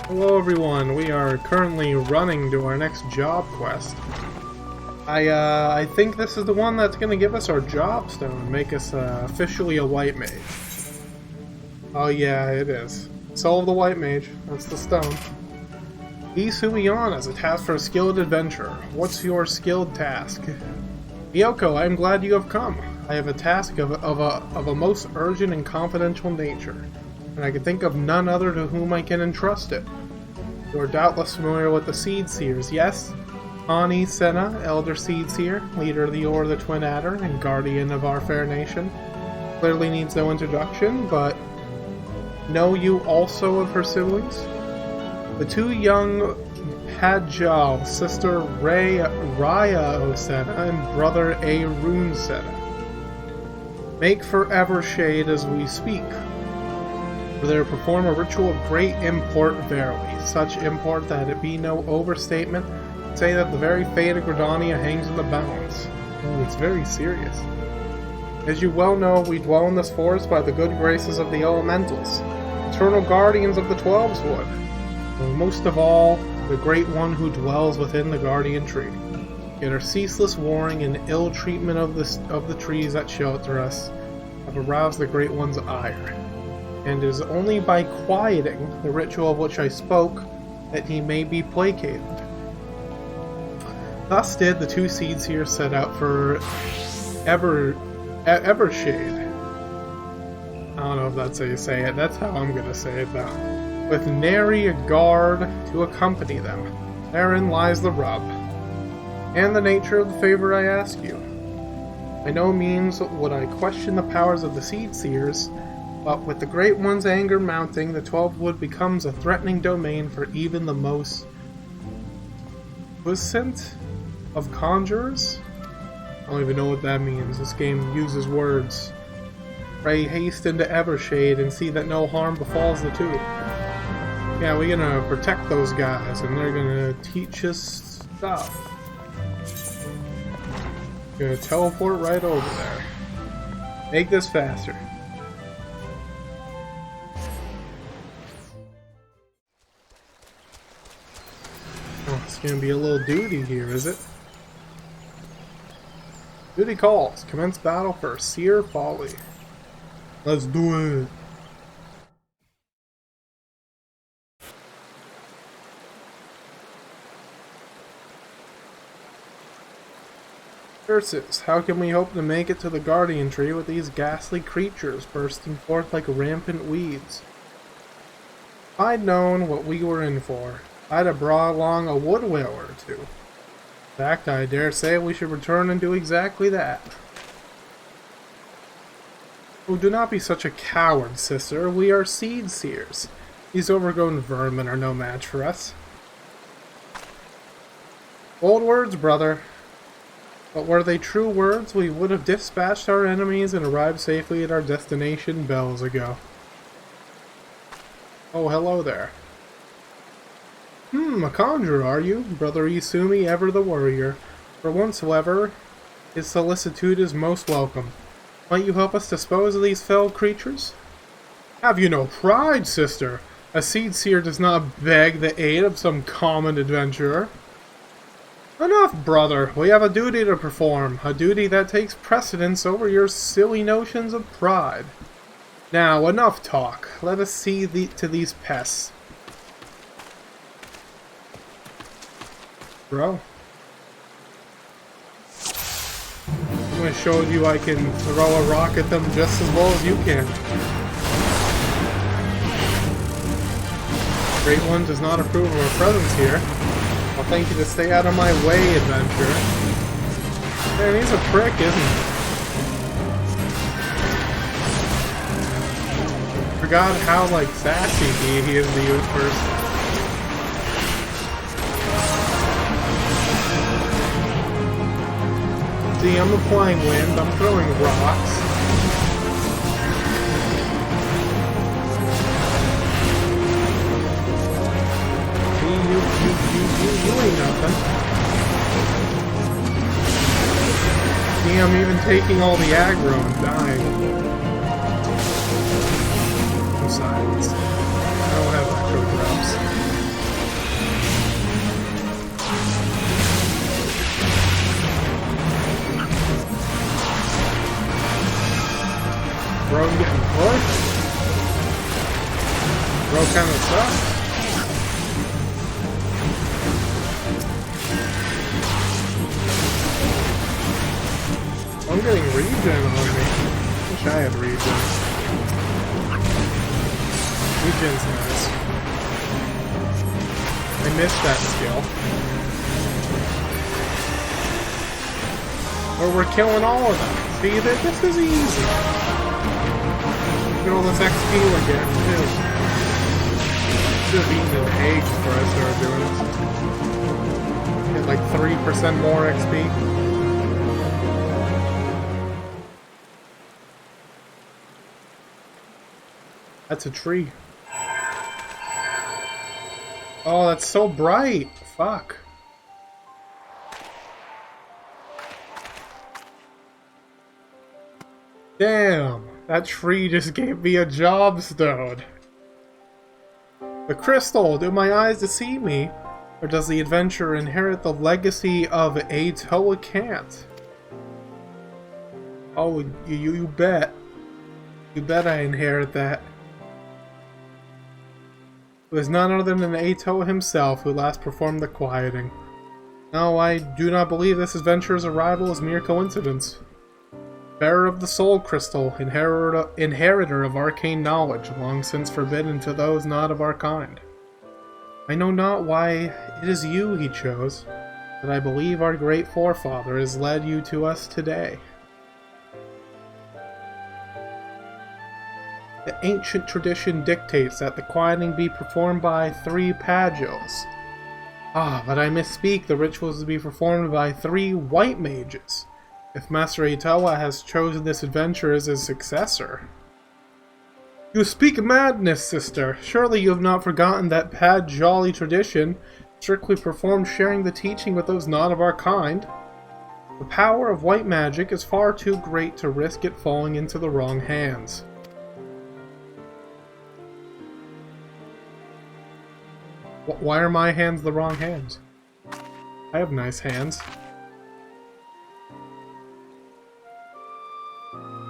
Hello everyone, we are currently running to our next job quest. I think this is the one that's going to give us our job stone, make us officially a white mage. Oh yeah, it is. Soul of the white mage, that's the stone. Be Suion as a task for a skilled adventurer. What's your skilled task? Yoko, I am glad you have come. I have a task of a most urgent and confidential nature, and I can think of none other to whom I can entrust it. You are doubtless familiar with the Seed Seers, yes? Ani Senna, Elder Seed Seer, leader of the Order of the Twin Adder, and guardian of our fair nation. Clearly needs no introduction, but know you also of her siblings? The two young Hadjal, sister Raya Osena, and brother Arun Senna. Make forever shade as we speak. For they perform a ritual of great import verily, such import that it be no overstatement to say that the very fate of Gridania hangs in the balance. Oh, it's very serious. As you well know, we dwell in this forest by the good graces of the elementals, eternal guardians of the Twelveswood, and most of all, the great one who dwells within the guardian tree. Yet our ceaseless warring and ill treatment of the trees that shelter us have aroused the great one's ire, and it is only by quieting the ritual of which I spoke that he may be placated. Thus did the two seeds here set out for Evershade. I don't know if that's how you say it. That's how I'm gonna say it though. With nary a guard to accompany them. Therein lies the rub, and the nature of the favor I ask you. By no means would I question the powers of the Seed Seers, but with the Great One's anger mounting, the Twelvewood becomes a threatening domain for even the most puissant of conjurers? I don't even know what that means. This game uses words. Pray haste into Evershade and see that no harm befalls the two. Yeah, we're gonna protect those guys, and they're gonna teach us stuff. Gonna teleport right over there. Make this faster. Oh, it's gonna be a little duty here, is it? Duty calls. Commence battle for Seer Folly. Let's do it. Curses, how can we hope to make it to the Guardian Tree with these ghastly creatures bursting forth like rampant weeds? If I'd known what we were in for, I'd have brought along a wood whale or two. In fact, I dare say we should return and do exactly that. Oh, do not be such a coward, sister. We are Seed Seers. These overgrown vermin are no match for us. Bold words, brother. But were they true words, we would have dispatched our enemies and arrived safely at our destination bells ago. Oh, hello there. A conjurer, are you? Brother Isumi, ever the warrior. For once, however, his solicitude is most welcome. Might you help us dispose of these fell creatures? Have you no pride, sister? A Seed Seer does not beg the aid of some common adventurer. Enough, brother. We have a duty to perform. A duty that takes precedence over your silly notions of pride. Now, enough talk. Let us see to these pests. Bro. I'm gonna show you I can throw a rock at them just as well as you can. Great One does not approve of our presence here. I'll thank you to stay out of my way, adventurer. Man, he's a prick, isn't he? Forgot how, like, sassy he is to you at first. See, I'm applying wind, I'm throwing rocks. You ain't nothing. See, I'm even taking all the aggro and dying. No silence. I don't have echo drops. Bro kinda sucks. I'm getting regen on me. Wish I had regen. Regen's nice. I missed that skill. Or we're killing all of them. See, this is easy. Look at all this XP we're getting, too. Should have eaten an egg before I started doing this. Get like 3% more XP. That's a tree. Oh, that's so bright. Fuck. Damn, that tree just gave me a job stone. The crystal, do my eyes deceive me? Or does the adventurer inherit the legacy of a Toa Can't? Oh, you bet. You bet I inherit that. It was none other than Atoa himself who last performed the quieting. No, I do not believe this adventurer's arrival is mere coincidence. Bearer of the Soul Crystal, inheritor of arcane knowledge, long since forbidden to those not of our kind. I know not why it is you he chose, but I believe our great forefather has led you to us today. The ancient tradition dictates that the quieting be performed by 3 Pagos. Ah, but I misspeak, the ritual is to be performed by 3 white mages, if Master Itoa has chosen this adventurer as his successor. You speak madness, sister. Surely you have not forgotten that Pajoli tradition, strictly performed sharing the teaching with those not of our kind. The power of white magic is far too great to risk it falling into the wrong hands. Why are my hands the wrong hands? I have nice hands.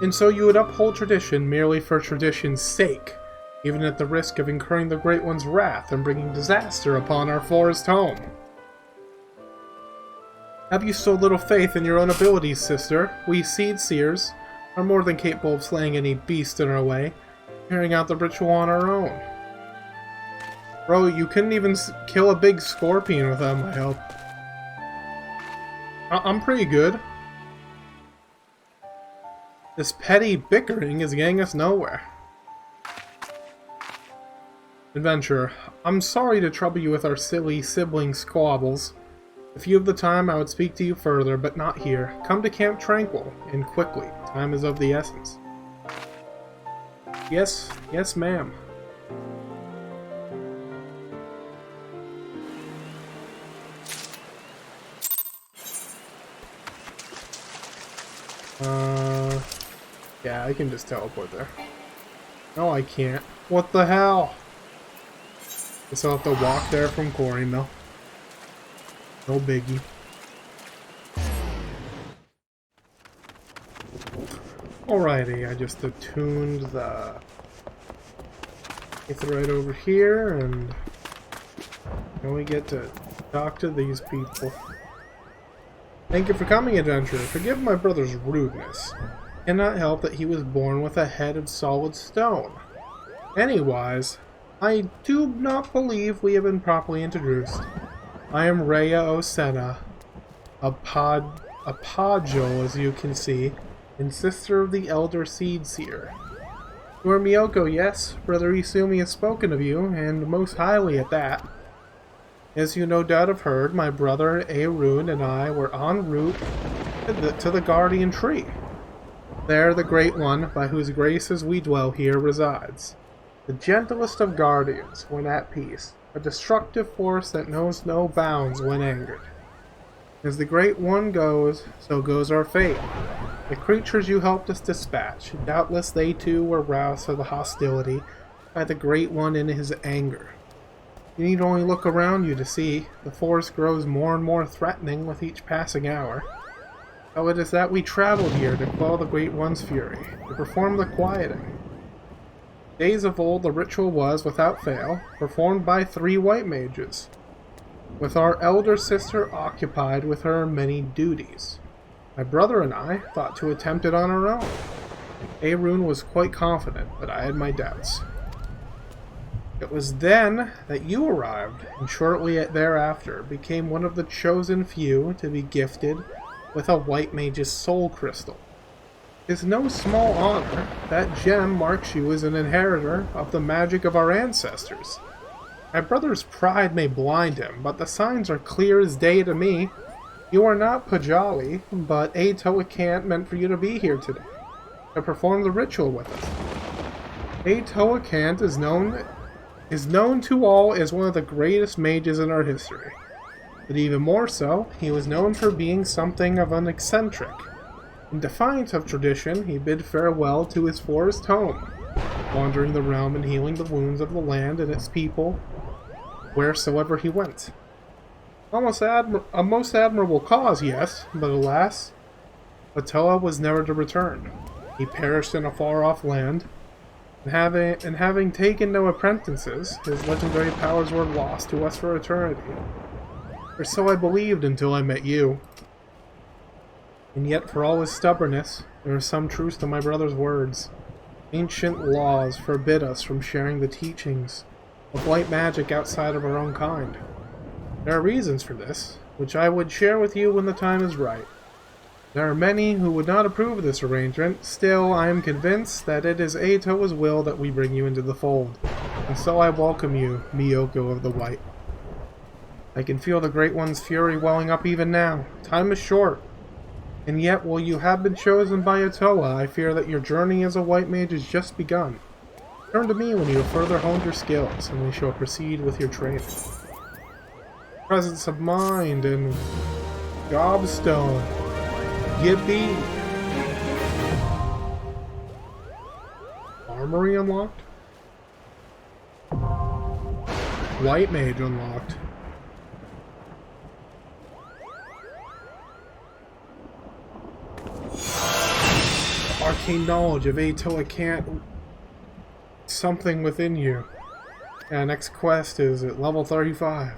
And so you would uphold tradition merely for tradition's sake, even at the risk of incurring the Great One's wrath and bringing disaster upon our forest home. Have you so little faith in your own abilities, sister? We seers are more than capable of slaying any beast in our way, carrying out the ritual on our own. Bro, you couldn't even kill a big scorpion without my help. I'm pretty good. This petty bickering is getting us nowhere. Adventurer, I'm sorry to trouble you with our silly sibling squabbles. If you have the time, I would speak to you further, but not here. Come to Camp Tranquil, and quickly. Time is of the essence. Yes, ma'am. Yeah, I can just teleport there. No, I can't. What the hell? Guess I'll have to walk there from Quarry Mill. No biggie. Alrighty, I just attuned the... It's right over here, and... Now we get to talk to these people. Thank you for coming, adventurer. Forgive my brother's rudeness. Cannot help that he was born with a head of solid stone. Anyways, I do not believe we have been properly introduced. I am Rhea Osena, a Pajol, as you can see, and sister of the elder Seer. You are Miyoko, yes? Brother Isumi has spoken of you, and most highly at that. As you no doubt have heard, my brother Arun and I were en route to the Guardian Tree. There the Great One, by whose graces we dwell here, resides. The gentlest of guardians when at peace, a destructive force that knows no bounds when angered. As the Great One goes, so goes our fate. The creatures you helped us dispatch, doubtless they too were roused to the hostility by the Great One in his anger. You need only look around you to see, the forest grows more and more threatening with each passing hour. So it is that we traveled here to quell the Great One's fury, to perform the quieting. Days of old, the ritual was, without fail, performed by 3 white mages, with our elder sister occupied with her many duties. My brother and I thought to attempt it on our own. Arun was quite confident, but I had my doubts. It was then that you arrived, and shortly thereafter became one of the chosen few to be gifted with a white mage's soul crystal. It is no small honor. That gem marks you as an inheritor of the magic of our ancestors. My brother's pride may blind him, but the signs are clear as day to me. You are not Pajali, but Atoa meant for you to be here today, to perform the ritual with us. Atoa is known to all as one of the greatest mages in our history. But even more so, he was known for being something of an eccentric. In defiance of tradition, he bid farewell to his forest home, wandering the realm and healing the wounds of the land and its people wheresoever he went. A most admirable cause, yes, but alas, Atoa was never to return. He perished in a far-off land, and having taken no apprentices, his legendary powers were lost to us for eternity. Or so I believed until I met you. And yet, for all his stubbornness, there is some truth to my brother's words. Ancient laws forbid us from sharing the teachings of white magic outside of our own kind. There are reasons for this, which I would share with you when the time is right. There are many who would not approve of this arrangement. Still, I am convinced that it is Atoa's will that we bring you into the fold, and so I welcome you, Miyoko of the White. I can feel the Great One's fury welling up even now. Time is short, and yet while you have been chosen by Atoa, I fear that your journey as a white mage has just begun. Turn to me when you have further honed your skills, and we shall proceed with your training. Presence of mind and gobstone. Yippee! Armory unlocked? White mage unlocked. Arcane knowledge of Atoa something within you. And next quest is at level 35.